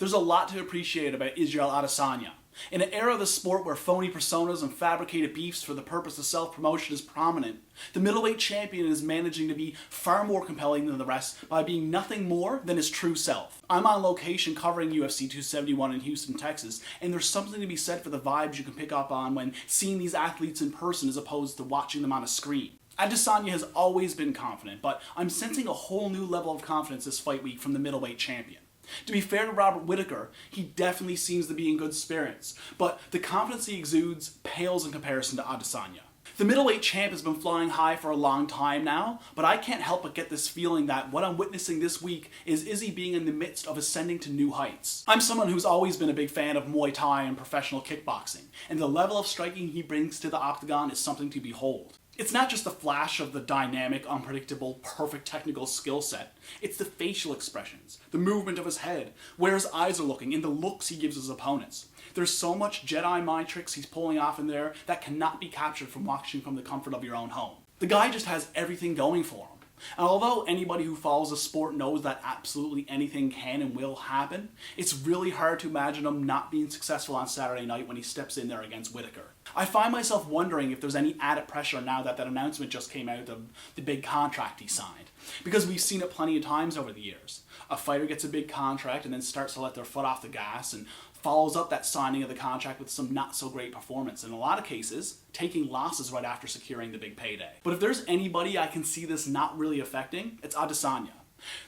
There's a lot to appreciate about Israel Adesanya. In an era of the sport where phony personas and fabricated beefs for the purpose of self-promotion is prominent, the middleweight champion is managing to be far more compelling than the rest by being nothing more than his true self. I'm on location covering UFC 271 in Houston, Texas, and there's something to be said for the vibes you can pick up on when seeing these athletes in person as opposed to watching them on a screen. Adesanya has always been confident, but I'm sensing a whole new level of confidence this fight week from the middleweight champion. To be fair to Robert Whittaker, he definitely seems to be in good spirits, but the confidence he exudes pales in comparison to Adesanya. The middleweight champ has been flying high for a long time now, but I can't help but get this feeling that what I'm witnessing this week is Izzy being in the midst of ascending to new heights. I'm someone who's always been a big fan of Muay Thai and professional kickboxing, and the level of striking he brings to the octagon is something to behold. It's not just the flash of the dynamic, unpredictable, perfect technical skill set. It's the facial expressions, the movement of his head, where his eyes are looking, and the looks he gives his opponents. There's so much Jedi mind tricks he's pulling off in there that cannot be captured from watching from the comfort of your own home. The guy just has everything going for him. And although anybody who follows the sport knows that absolutely anything can and will happen, it's really hard to imagine him not being successful on Saturday night when he steps in there against Whittaker. I find myself wondering if there's any added pressure now that announcement just came out of the big contract he signed. Because we've seen it plenty of times over the years. A fighter gets a big contract and then starts to let their foot off the gas and follows up that signing of the contract with some not so great performance. In a lot of cases, taking losses right after securing the big payday. But if there's anybody I can see this not really affecting, it's Adesanya.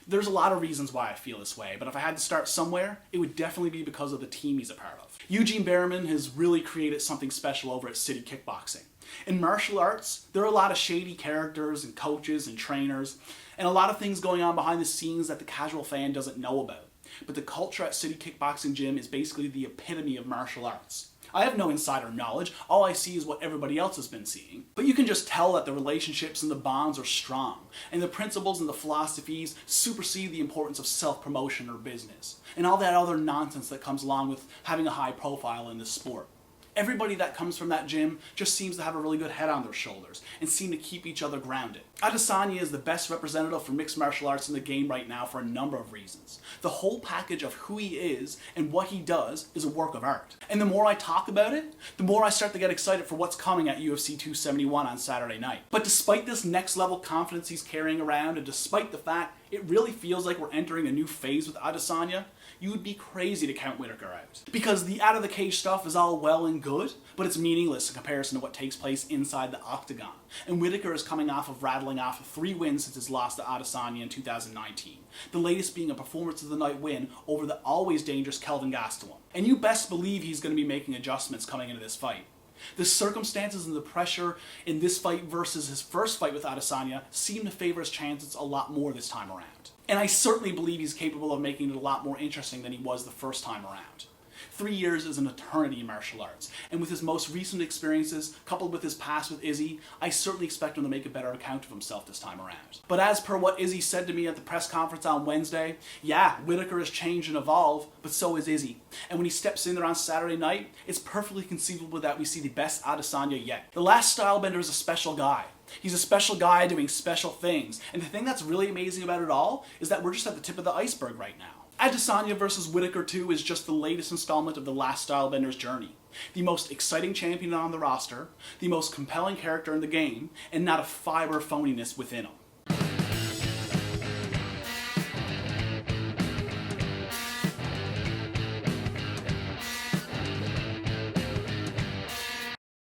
There's a lot of reasons why I feel this way, but if I had to start somewhere, it would definitely be because of the team he's a part of. Eugene Behrman has really created something special over at City Kickboxing. In martial arts, there are a lot of shady characters and coaches and trainers, and a lot of things going on behind the scenes that the casual fan doesn't know about. But the culture at City Kickboxing Gym is basically the epitome of martial arts. I have no insider knowledge, all I see is what everybody else has been seeing. But you can just tell that the relationships and the bonds are strong, and the principles and the philosophies supersede the importance of self-promotion or business, and all that other nonsense that comes along with having a high profile in this sport. Everybody that comes from that gym just seems to have a really good head on their shoulders and seem to keep each other grounded. Adesanya is the best representative for mixed martial arts in the game right now for a number of reasons. The whole package of who he is and what he does is a work of art. And the more I talk about it, the more I start to get excited for what's coming at UFC 271 on Saturday night. But despite this next level confidence he's carrying around, and despite the fact it really feels like we're entering a new phase with Adesanya, you would be crazy to count Whittaker out. Because the out of the cage stuff is all well and good, but it's meaningless in comparison to what takes place inside the octagon. And Whittaker is coming off of rattling off 3 wins since his loss to Adesanya in 2019. The latest being a performance of the night win over the always dangerous Kelvin Gastelum. And you best believe he's going to be making adjustments coming into this fight. The circumstances and the pressure in this fight versus his first fight with Adesanya seem to favor his chances a lot more this time around. And I certainly believe he's capable of making it a lot more interesting than he was the first time around. 3 years is an eternity in martial arts, and with his most recent experiences, coupled with his past with Izzy, I certainly expect him to make a better account of himself this time around. But as per what Izzy said to me at the press conference on Wednesday, yeah, Whittaker has changed and evolved, but so is Izzy. And when he steps in there on Saturday night, it's perfectly conceivable that we see the best Adesanya yet. The last stylebender is a special guy. He's a special guy doing special things, and the thing that's really amazing about it all is that we're just at the tip of the iceberg right now. Adesanya vs. Whittaker 2 is just the latest installment of the last stylebender's journey. The most exciting champion on the roster, the most compelling character in the game, and not a fiber phoniness within him.